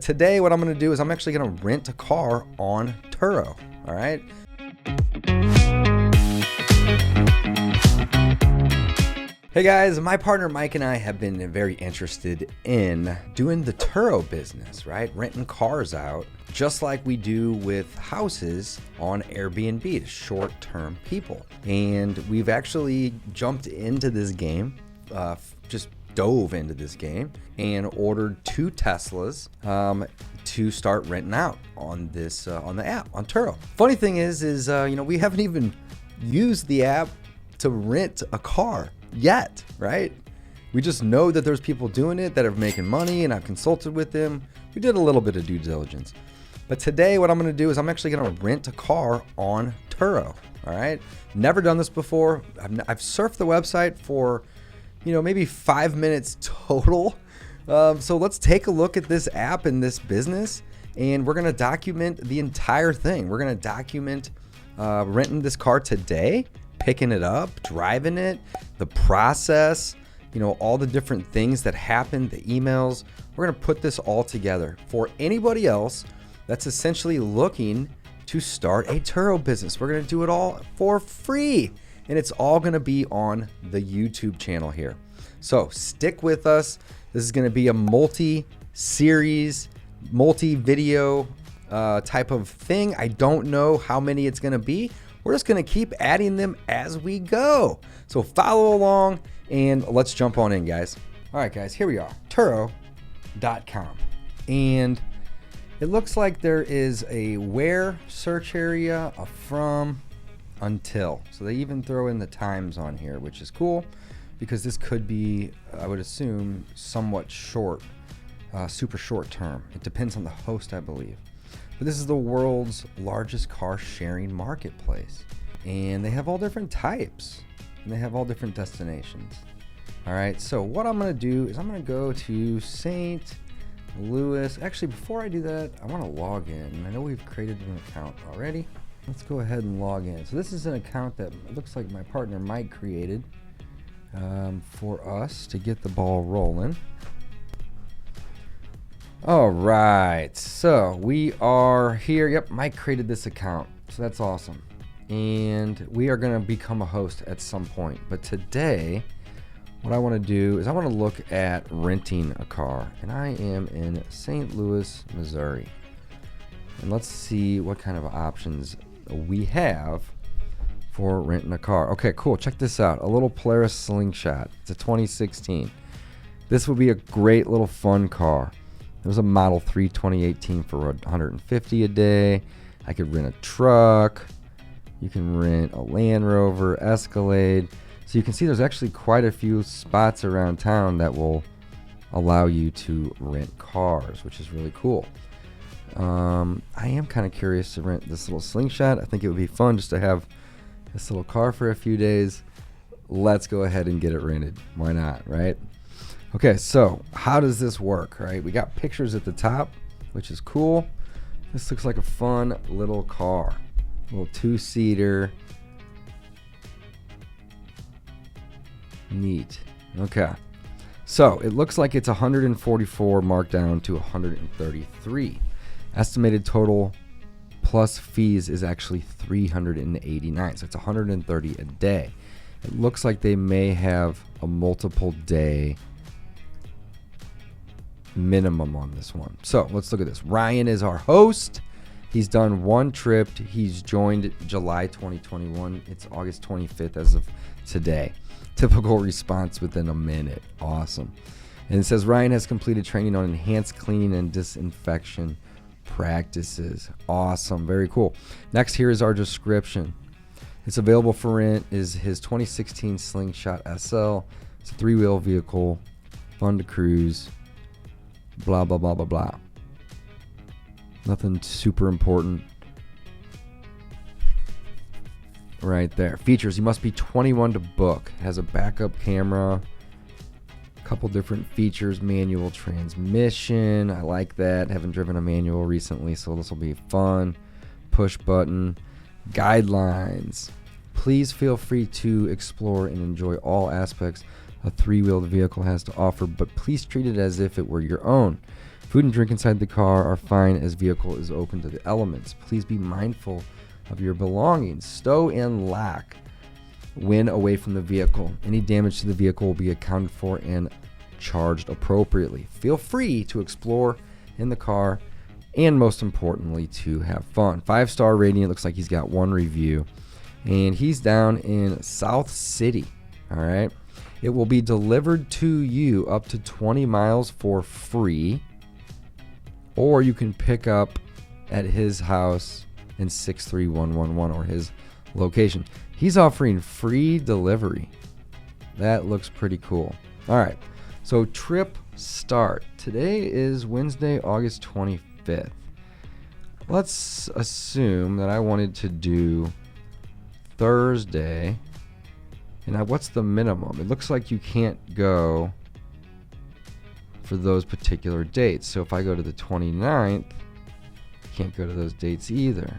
Today, what I'm going to do is I'm actually going to rent a car on Turo. All right. Hey guys, my partner Mike and I have been very interested in doing the Turo business, right? Renting cars out, just like we do with houses on Airbnb to short-term people. And we've actually jumped into this game, just dove into this game and ordered 2 Teslas to start renting out on this on the app on Turo. Funny thing is we haven't even used the app to rent a car yet, right? We just know that there's people doing it that are making money, and I've consulted with them. We did a little bit of due diligence. But today what I'm going to do is I'm actually going to rent a car on Turo. All right. Never done this before. I've surfed the website for maybe 5 minutes total. So let's take a look at this app and this business, and we're going to document the entire thing. We're going to document renting this car today, picking it up, driving it, the process, all the different things that happen, the emails. We're going to put this all together for anybody else that's essentially looking to start a Turo business. We're going to do it all for free, and it's all going to be on the YouTube channel here. So stick with us. This is going to be a multi-series, multi-video type of thing. I don't know how many it's going to be. We're just going to keep adding them as we go. So follow along and let's jump on in, guys. All right, guys, here we are, Turo.com. And it looks like there is a where search area, a from, until. So they even throw in the times on here, which is cool because this could be, I would assume, somewhat short, super short term. It depends on the host, I believe. But this is the world's largest car sharing marketplace. And they have all different types and they have all different destinations. All right, so what I'm gonna do is I'm gonna go to St. Louis. Actually, before I do that, I wanna log in. I know we've created an account already. Let's go ahead and log in. So this is an account that it looks like my partner Mike created for us to get the ball rolling. All right, so we are here. Yep, Mike created this account, so that's awesome. And we are gonna become a host at some point. But today, what I wanna do is I wanna look at renting a car. And I am in St. Louis, Missouri. And let's see what kind of options we have for renting a car. Okay, cool, check this out. A little Polaris Slingshot, it's a 2016. This would be a great little fun car. There's a Model 3 2018 for $150 a day. I could rent a truck. You can rent a Land Rover, Escalade. So you can see there's actually quite a few spots around town that will allow you to rent cars, which is really cool. I am kind of curious to rent this little Slingshot. I think it would be fun just to have this little car for a few days. Let's go ahead and get it rented. Why not, right? Okay, so how does this work, right? We got pictures at the top, which is cool. This looks like a fun little car, a little 2-seater. Neat. Okay, so it looks like it's 144 marked down to 133. Estimated total plus fees is actually 389, so it's 130 a day. It looks like they may have a multiple day minimum on this one. So let's look at this. Ryan is our host. He's done 1 trip. He's joined July 2021. It's August 25th as of today. Typical response within a minute. Awesome. And it says Ryan has completed training on enhanced cleaning and disinfection practices. Awesome. Very cool. Next, here is our description. It's available for rent is his 2016 Slingshot SL. It's a 3-wheel vehicle, fun to cruise. Blah, blah, blah, blah, blah. Nothing super important. Right there. Features. You must be 21 to book. Has a backup camera. Couple different features. Manual transmission. I like that. Haven't driven a manual recently, so this will be fun. Push button. Guidelines. Please feel free to explore and enjoy all aspects a 3-wheeled vehicle has to offer, but please treat it as if it were your own. Food and drink inside the car are fine as vehicle is open to the elements. Please be mindful of your belongings. Stow and lock when away from the vehicle. Any damage to the vehicle will be accounted for and charged appropriately. Feel free to explore in the car and most importantly to have fun. 5-star rating. It looks like he's got 1 review and he's down in South City. All right. It will be delivered to you up to 20 miles for free, or you can pick up at his house in 63111 or his location. He's offering free delivery. That looks pretty cool. All right. So trip start. Today is Wednesday, August 25th. Let's assume that I wanted to do Thursday. And what's the minimum? It looks like you can't go for those particular dates. So if I go to the 29th, can't go to those dates either.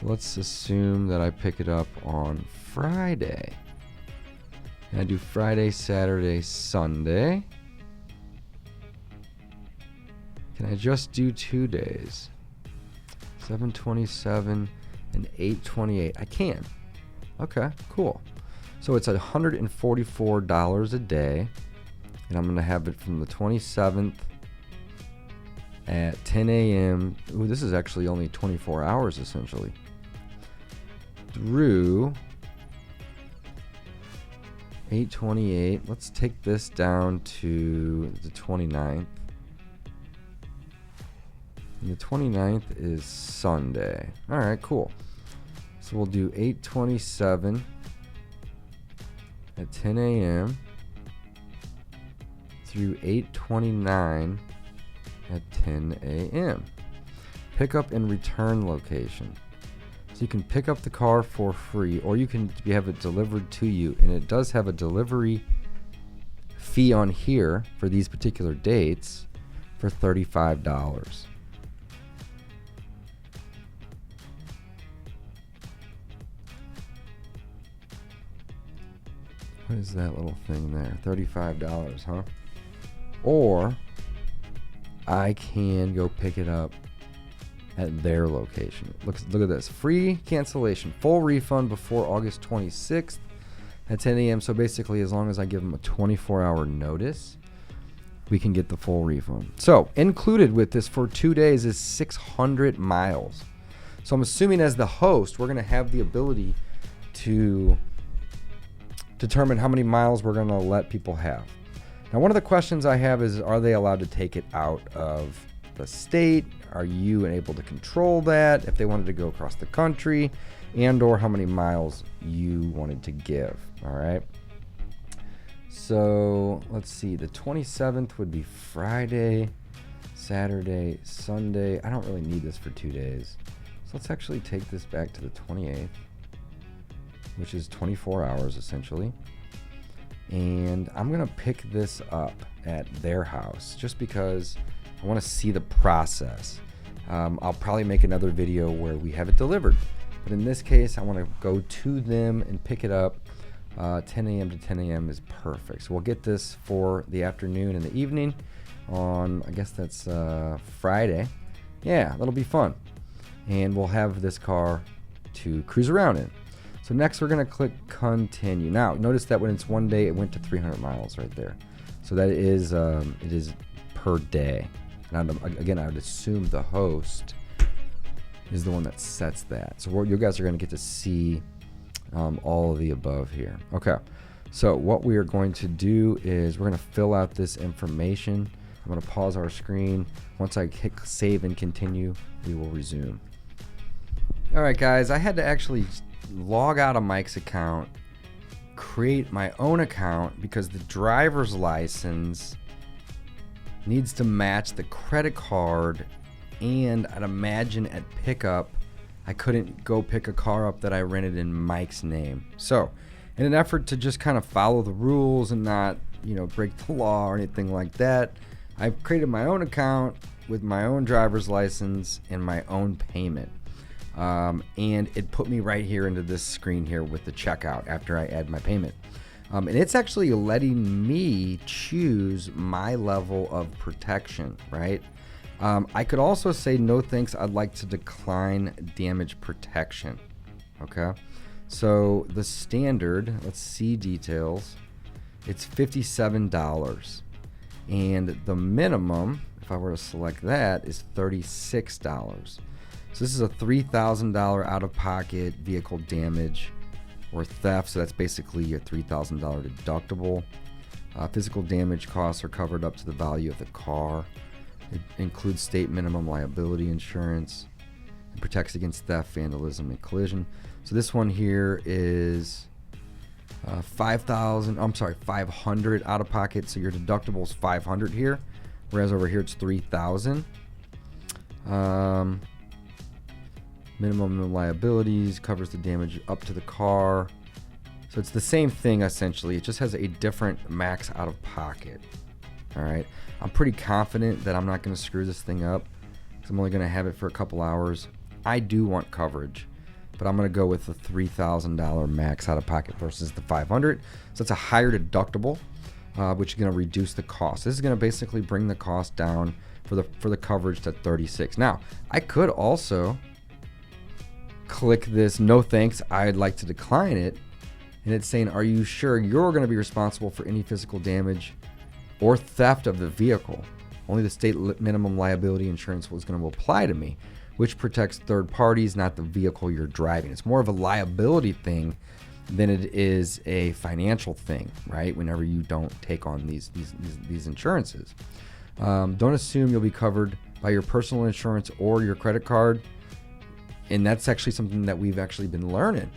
So let's assume that I pick it up on Friday. And I do Friday, Saturday, Sunday. Can I just do 2 days? 7/27 and 8/28. I can. Okay, cool. So it's $144 a day. And I'm going to have it from the 27th at 10 a.m. Ooh, this is actually only 24 hours essentially. Through 8/28. Let's take this down to the 29th. And the 29th is Sunday. All right, cool. So we'll do 8/27 at 10 a.m. through 8/29 at 10 a.m. Pickup and return location. So you can pick up the car for free, or you can have it delivered to you, and it does have a delivery fee on here for these particular dates for $35. What is that little thing there? $35, huh? Or I can go pick it up at their location. Look at this. Free cancellation. Full refund before August 26th at 10 a.m. So basically, as long as I give them a 24-hour notice, we can get the full refund. So included with this for 2 days is 600 miles. So I'm assuming as the host, we're going to have the ability to determine how many miles we're going to let people have. Now, one of the questions I have is, are they allowed to take it out of the state? Are you able to control that if they wanted to go across the country, and or how many miles you wanted to give? All right. So let's see. The 27th would be Friday, Saturday, Sunday. I don't really need this for 2 days. So let's actually take this back to the 28th, which is 24 hours essentially. And I'm going to pick this up at their house just because I want to see the process. I'll probably make another video where we have it delivered. But in this case, I want to go to them and pick it up. 10 a.m. to 10 a.m. is perfect. So we'll get this for the afternoon and the evening on, I guess that's Friday. Yeah, that'll be fun. And we'll have this car to cruise around in. So next we're going to click continue. Now notice that when it's 1 day, it went to 300 miles right there. So that is, it is per day. And again, I would assume the host is the one that sets that. So you guys are going to get to see all of the above here. Okay. So what we are going to do is we're going to fill out this information. I'm going to pause our screen. Once I hit save and continue, we will resume. All right, guys, I had to actually log out of Mike's account, create my own account because the driver's license needs to match the credit card, and I'd imagine at pickup I couldn't go pick a car up that I rented in Mike's name. So in an effort to just kind of follow the rules and not, break the law or anything like that, I've created my own account with my own driver's license and my own payment. And it put me right here into this screen here with the checkout after I add my payment. And it's actually letting me choose my level of protection, right? I could also say, no thanks, I'd like to decline damage protection. Okay, so the standard, let's see details, it's $57. And the minimum, if I were to select that, is $36. So this is a $3,000 out-of-pocket vehicle damage or theft. So that's basically your $3,000 deductible. Physical damage costs are covered up to the value of the car. It includes state minimum liability insurance. It protects against theft, vandalism, and collision. So this one here is $500 out of pocket. So your deductible is $500 here, whereas over here it's $3,000. Minimum liabilities covers the damage up to the car. So it's the same thing essentially. It just has a different max out of pocket. All right. I'm pretty confident that I'm not going to screw this thing up because I'm only going to have it for a couple hours. I do want coverage, but I'm going to go with the $3,000 max out of pocket versus the $500. So it's a higher deductible, which is going to reduce the cost. This is going to basically bring the cost down for the coverage to $36. Now, I could also click this no thanks, I'd like to decline it, and it's saying, are you sure you're going to be responsible for any physical damage or theft of the vehicle? Only the state minimum liability insurance was going to apply to me, which protects third parties, not the vehicle you're driving. It's more of a liability thing than it is a financial thing, right? Whenever you don't take on these insurances. Don't assume you'll be covered by your personal insurance or your credit card. And that's actually something that we've actually been learning,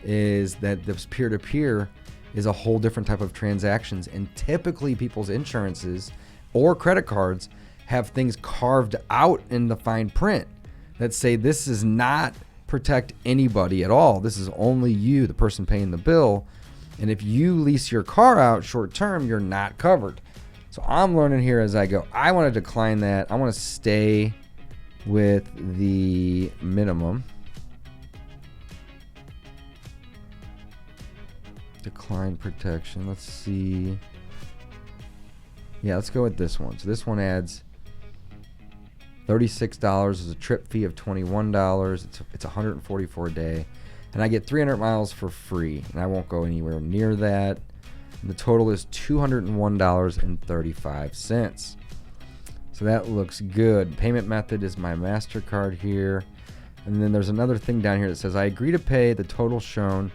is that this peer-to-peer is a whole different type of transactions. And typically people's insurances or credit cards have things carved out in the fine print that say this does not protect anybody at all. This is only you, the person paying the bill. And if you lease your car out short term, you're not covered. So I'm learning here as I go. I want to decline that. I want to stay with the minimum. Decline protection. Let's see. Yeah, let's go with this one. So this one adds $36 is a trip fee of $21. It's 144 a day, and I get 300 miles for free, and I won't go anywhere near that. And the total is $201.35. So that looks good. Payment method is my MasterCard here. And then there's another thing down here that says I agree to pay the total shown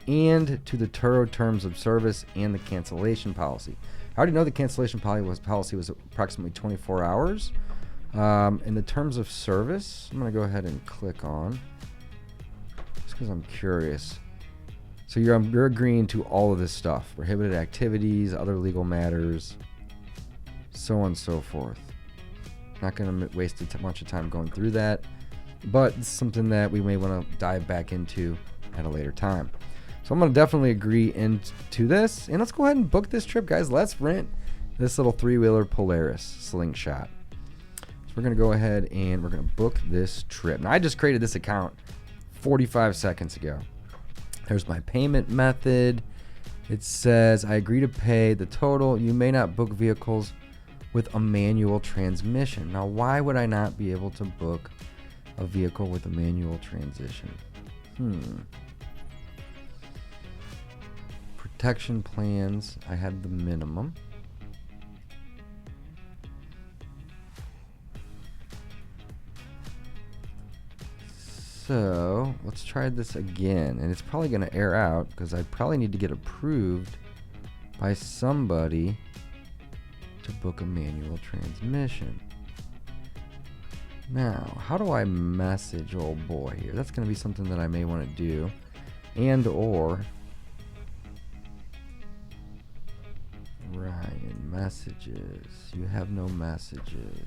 and to the Turo terms of service and the cancellation policy. I already know the cancellation policy was approximately 24 hours. In the terms of service, I'm going to go ahead and click on, just because I'm curious. So you're agreeing to all of this stuff. Prohibited activities, other legal matters, so on and so forth. Not going to waste a bunch of time going through that, but it's something that we may want to dive back into at a later time. So I'm going to definitely agree into this, and let's go ahead and book this trip, guys. Let's rent this little three-wheeler Polaris Slingshot. So we're going to go ahead and we're going to book this trip. Now, I just created this account 45 seconds ago. There's my payment method. It says I agree to pay the total. You may not book vehicles with a manual transmission. Now, why would I not be able to book a vehicle with a manual transmission? Protection plans, I had the minimum. So let's try this again, and it's probably going to air out because I probably need to get approved by somebody to book a manual transmission. Now, how do I message old boy here? That's going to be something that I may want to do, and or Ryan, messages. You have no messages.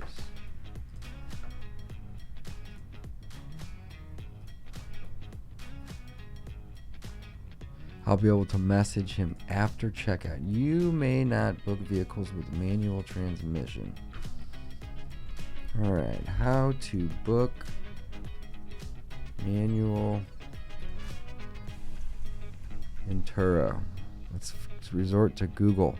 I'll be able to message him after checkout. You may not book vehicles with manual transmission. All right, how to book manual in Turo. Let's Let's resort to Google.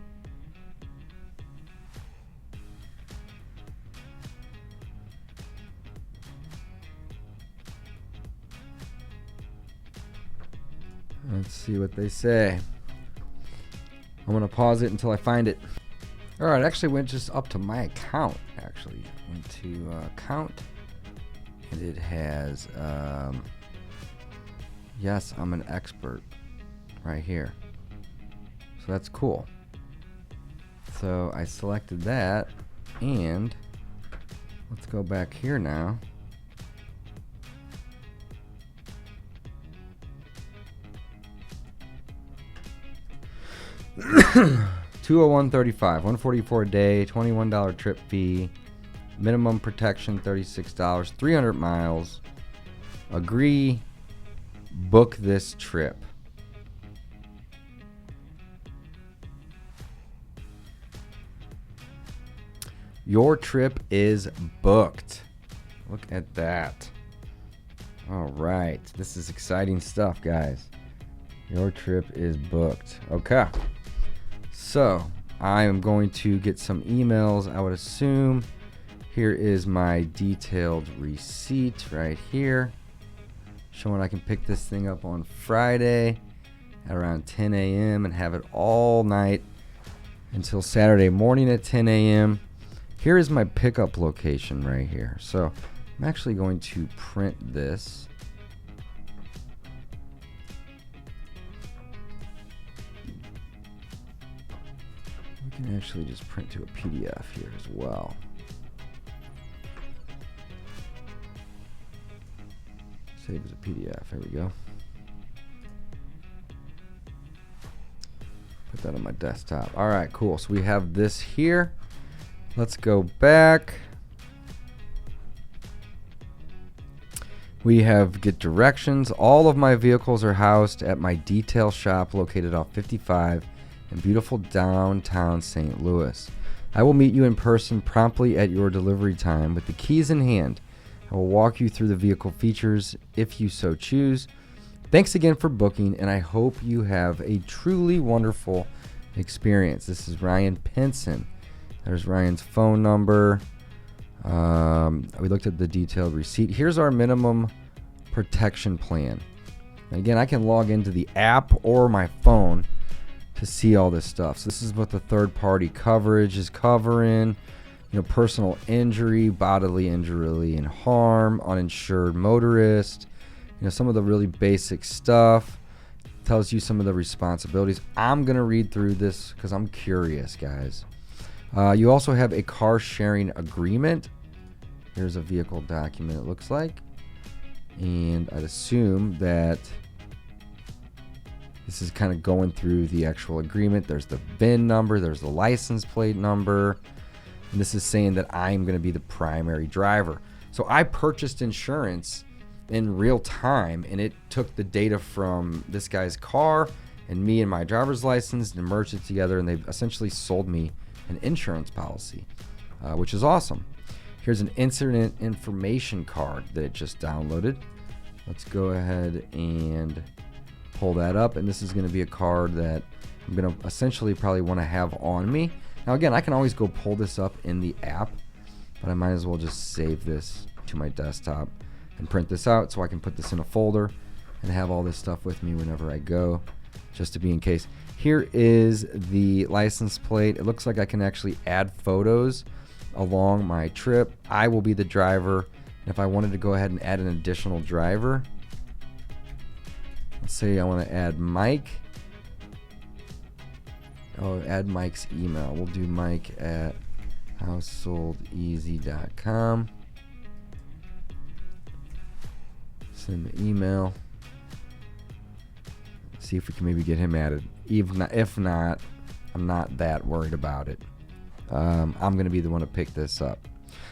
Let's see what they say. I'm going to pause it until I find it. All right, actually went just up to my account, actually. Went to account, and it has, yes, I'm an expert right here. So that's cool. So I selected that, and let's go back here now. $201.35, $144 a day, $21 trip fee, minimum protection $36, 300 miles. Agree, book this trip. Your trip is booked. Look at that. All right, this is exciting stuff, guys. Your trip is booked. Okay. So I am going to get some emails, I would assume. Here is my detailed receipt right here, showing I can pick this thing up on Friday at around 10 a.m. and have it all night until Saturday morning at 10 a.m. Here is my pickup location right here. So I'm actually going to print this. We can actually just print to a PDF here as well. Save as a PDF. There we go. Put that on my desktop. All right, cool. So we have this here. Let's go back. We have get directions. All of my vehicles are housed at my detail shop located off 55 in beautiful downtown St. Louis. I will meet you in person promptly at your delivery time with the keys in hand. I will walk you through the vehicle features if you so choose. Thanks again for booking, and I hope you have a truly wonderful experience. This is Ryan Pinson. There's Ryan's phone number. We looked at the detailed receipt. Here's our minimum protection plan. And again, I can log into the app or my phone to see all this stuff. So this is what the third-party coverage is covering. You know, personal injury, bodily injury and harm, uninsured motorist. You know, some of the really basic stuff. Tells you some of the responsibilities. I'm gonna read through this because I'm curious, guys. You also have a car sharing agreement. Here's a vehicle document, it looks like. And I'd assume that this is kind of going through the actual agreement. There's the VIN number, there's the license plate number. And this is saying that I'm going to be the primary driver. So I purchased insurance in real time, and it took the data from this guy's car and me and my driver's license and merged it together, and they essentially sold me an insurance policy, which is awesome. Here's an incident information card that it just downloaded. Let's go ahead and pull that up, and this is going to be a card that I'm going to essentially probably want to have on me. Now again, I can always go pull this up in the app, but I might as well just save this to my desktop and print this out so I can put this in a folder and have all this stuff with me whenever I go, just to be in case. Here is the license plate. It looks like I can actually add photos along my trip. I will be the driver. And if I wanted to go ahead and add an additional driver, let's say I want to add Mike. Oh, add Mike's email. We'll do Mike at householdeasy.com. Send the email. See if we can maybe get him added. If not, I'm not that worried about it. I'm going to be the one to pick this up.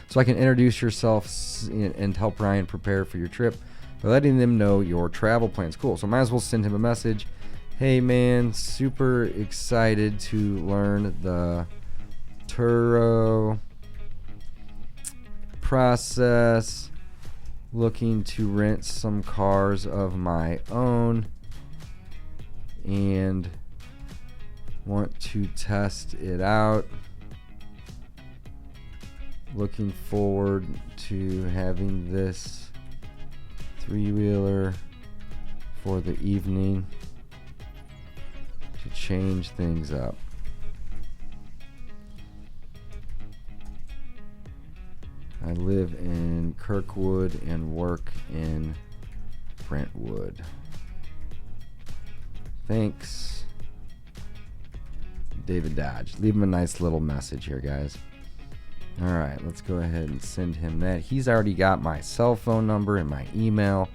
So I can introduce yourself and help Ryan prepare for your trip by letting them know your travel plans. Cool. So I might as well send him a message. Hey man, super excited to learn the Turo process. Looking to rent some cars of my own and Want to test it out. Looking forward to having this three-wheeler for the evening to change things up. I live in Kirkwood and work in Brentwood. Thanks, David Dodge. Leave him a nice little message here, guys. All right, let's go ahead and send him that. He's already got my cell phone number and my email,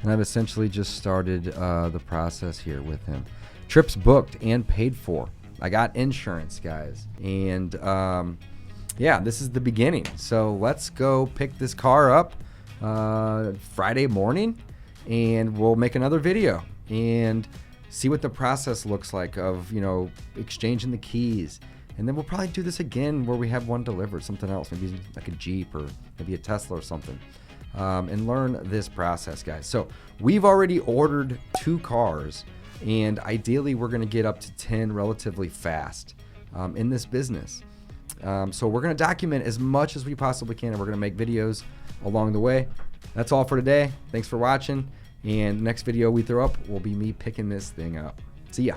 and I've essentially just started the process here with him. Trips booked and paid for. I got insurance, guys, and yeah, this is the beginning. So let's go pick this car up Friday morning, and we'll make another video and see what the process looks like of, you know, exchanging the keys. And then we'll probably do this again where we have one delivered, something else, maybe like a Jeep or maybe a Tesla or something, and learn this process, guys. So we've already ordered 2 cars, and ideally we're going to get up to 10 relatively fast in this business. So we're going to document as much as we possibly can, and we're going to make videos along the way. That's all for today. Thanks for watching. And the next video we throw up will be me picking this thing up. See ya.